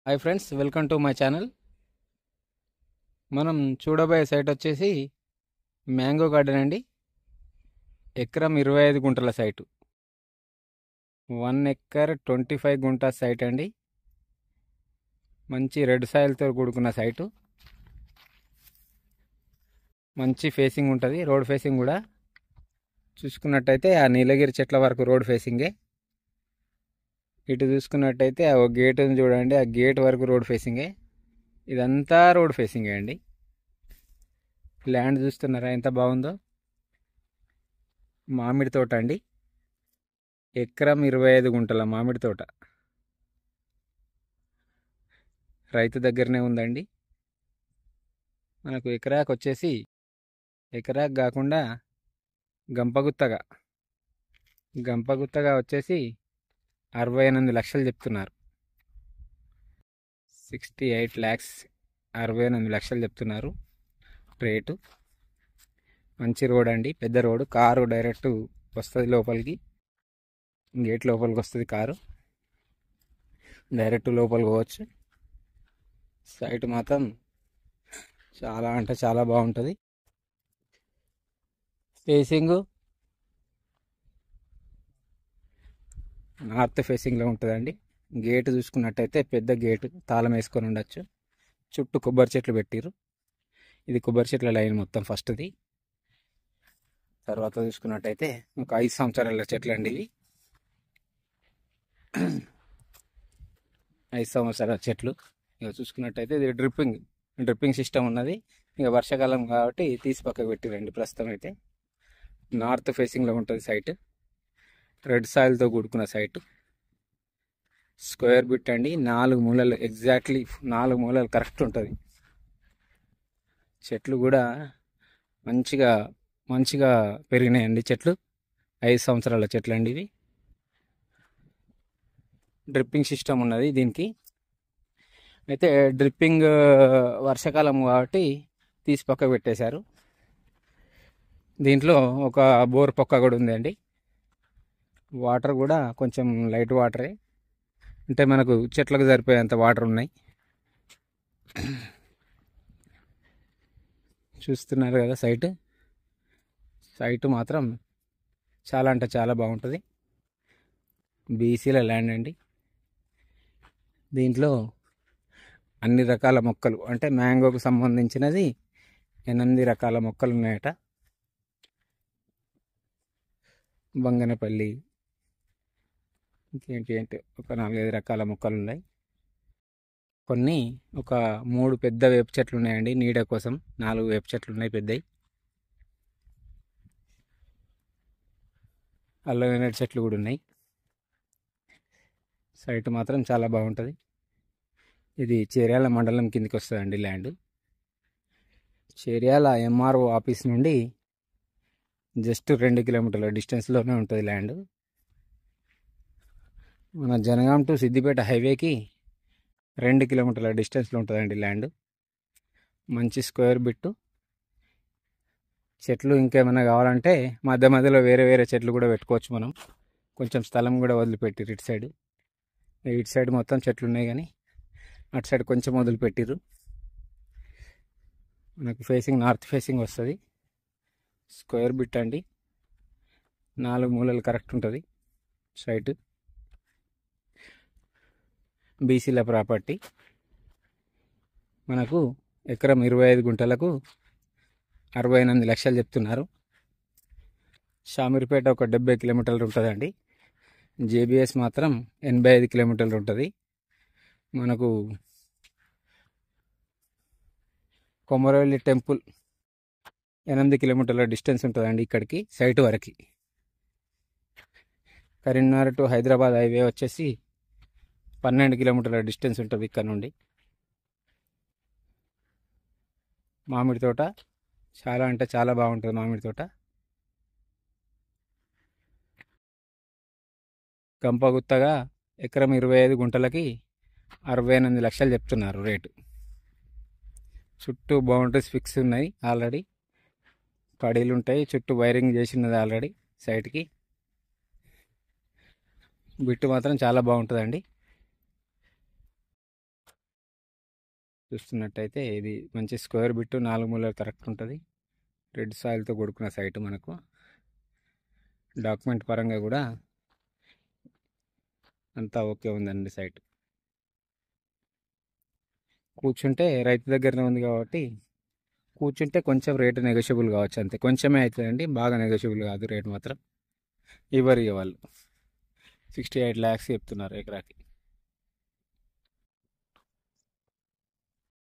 Hi friends, welcome to my channel. మనం చూడబోయే site వచ్చేసి మ్యాంగో గార్డెన్ అండి. ఎకరం 25 గుంటల సైటు. 1 ఎకర్ 25 గుంటా సైట్ అండి. మంచి రెడ్ సాయిల్తో కూడుకున్న సైటు. మంచి ఫేసింగ్ ఉంటుంది, రోడ్ ఫేసింగ్ కూడా. చూసుకున్నట్టయితే ఆ నీలగిరి చెట్ల వరకు రోడ్ ఫేసింగే. ఇటు చూసుకున్నట్టయితే ఆ గేట్ ఉంది చూడండి, ఆ గేట్ వరకు రోడ్ ఫేసింగే. ఇదంతా రోడ్ ఫేసింగే అండి. ల్యాండ్ చూస్తున్నారా ఎంత బాగుందో. మామిడి తోట అండి. ఎకరం 25 గుంటల మామిడి తోట రైతు దగ్గరనే ఉందండి. మనకు ఎకరాకు వచ్చేసి, ఎకరాకు కాకుండా గంపగుత్తగా వచ్చేసి 68 లక్షలు చెప్తున్నారు. 68 lakhs, 68 లక్షలు చెప్తున్నారు రేటు. మంచి రోడ్ అండి, పెద్ద రోడ్డు. కారు డైరెక్ట్ వస్తుంది లోపలికి, గేట్ లోపలికి వస్తుంది కారు. డైరెక్ట్ లోపలికి పోవచ్చు. సైట్ మాత్రం చాలా అంటే చాలా బాగుంటుంది. ఫేసింగ్ నార్త్ ఫేసింగ్లో ఉంటుందండి. గేటు చూసుకున్నట్టయితే పెద్ద గేటు, తాళం వేసుకొని ఉండొచ్చు. చుట్టూ కొబ్బరి చెట్లు పెట్టిరు. ఇది కొబ్బరి చెట్ల లైన్ మొత్తం ఫస్ట్ది. తర్వాత చూసుకున్నట్టయితే ఒక 5 సంవత్సరాల చెట్లు అండి ఇవి. 5 సంవత్సరాల చెట్లు. ఇక చూసుకున్నట్టయితే ఇది డ్రిప్పింగ్ సిస్టమ్ ఉన్నది. ఇక వర్షాకాలం కాబట్టి తీసి పక్కకు పెట్టిరండి. ప్రస్తుతం అయితే నార్త్ ఫేసింగ్లో ఉంటుంది సైట్. రెడ్ సాయిల్తో కూడుకున్న సైట్. స్క్వేర్ బిట్ అండి. 4 మూలలు, ఎగ్జాక్ట్లీ 4 మూలలు కరెక్ట్ ఉంటుంది. చెట్లు కూడా మంచిగా పెరిగినాయండి చెట్లు. 5 సంవత్సరాల చెట్లు అండి ఇవి. డ్రిప్పింగ్ సిస్టమ్ ఉన్నది దీనికి. అయితే డ్రిప్పింగ్ వర్షాకాలం కాబట్టి తీసి పక్కకు పెట్టేశారు. దీంట్లో ఒక బోర్ పక్క కూడా ఉందండి. వాటర్ కూడా కొంచెం లైట్ వాటరే, అంటే మనకు చెట్లకు సరిపోయేంత వాటర్ ఉన్నాయి. చూస్తున్నారు కదా సైట్ మాత్రం చాలా అంటే చాలా బాగుంటుంది. బీసీల ల్యాండ్ అండి. దీంట్లో అన్ని రకాల మొక్కలు, అంటే మ్యాంగోకు సంబంధించినది 8 రకాల మొక్కలు ఉన్నాయట. బంగనపల్లి, ఇంకేంటి ఒక 4-5 రకాల మొక్కలు ఉన్నాయి. కొన్ని ఒక 3 పెద్ద వేప చెట్లు ఉన్నాయండి నీడ కోసం. 4 వేప చెట్లు ఉన్నాయి పెద్దవి. అల్లం చెట్లు కూడా ఉన్నాయి. సైట్ మాత్రం చాలా బాగుంటుంది. ఇది చేర్యాల మండలం కిందకి వస్తుందండి ల్యాండ్. చేర్యాల ఎంఆర్ఓ ఆఫీస్ నుండి జస్ట్ 2 కిలోమీటర్ల డిస్టెన్స్లోనే ఉంటుంది ల్యాండ్. మన జనగాం టు సిద్దిపేట హైవేకి 2 కిలోమీటర్ల డిస్టెన్స్లో ఉంటుందండి ల్యాండ్. మంచి స్క్వేర్ బిట్టు. చెట్లు ఇంకేమైనా కావాలంటే మధ్యలో వేరే చెట్లు కూడా పెట్టుకోవచ్చు మనం. కొంచెం స్థలం కూడా వదిలిపెట్టిరు ఇటు సైడ్ మొత్తం చెట్లు ఉన్నాయి, కానీ అటు సైడ్ కొంచెం వదిలిపెట్టిరు. మనకు ఫేసింగ్ నార్త్ ఫేసింగ్ వస్తుంది. స్క్వేర్ బిట్ అండి. 4 మూలలు కరెక్ట్ ఉంటుంది సైట్. బీసీల ప్రాపర్టీ. మనకు ఎకరం 25 గుంటలకు 68 లక్షలు చెప్తున్నారు. షామీర్పేట ఒక 70 కిలోమీటర్లు ఉంటుందండి. జేబీఎస్ మాత్రం 85 కిలోమీటర్లు ఉంటుంది. మనకు కొమరవెల్లి టెంపుల్ 8 కిలోమీటర్ల డిస్టెన్స్ ఉంటుందండి ఇక్కడికి, సైట్ వరకు. కరీంనగర్ టు హైదరాబాద్ హైవే వచ్చేసి 12 కిలోమీటర్ల డిస్టెన్స్ ఉంటుంది ఇక్కడ నుండి. మామిడి తోట చాలా అంటే చాలా బాగుంటుంది. మామిడి తోట గంపగుత్తగా ఎకరం 25 గుంటలకి 68 లక్షలు చెప్తున్నారు రేటు. చుట్టూ బౌండరీస్ ఫిక్స్ ఉన్నాయి ఆల్రెడీ. పడీలు ఉంటాయి, చుట్టూ వైరింగ్ చేసినది ఆల్రెడీ సైట్కి. బిట్టు మాత్రం చాలా బాగుంటుందండి. చూస్తున్నట్టయితే ఇది మంచి స్క్వేర్ బిట్ 4 మూలలు కరెక్ట్ ఉంటుంది. రెడ్ సాయిల్తో కొడుకున్న సైట్ మనకు. డాక్యుమెంట్ పరంగా కూడా అంతా ఓకే ఉందండి సైట్. కూర్చుంటే రైతు దగ్గరనే ఉంది కాబట్టి కూర్చుంటే కొంచెం రేటు నెగోషియబుల్ కావచ్చు, అంతే. కొంచెమే అవుతుందండి, బాగా నెగోషియబుల్ కాదు రేటు మాత్రం. ఇవ్వరు ఇక వాళ్ళు. 68 lakhs చెప్తున్నారు ఎకరాకి.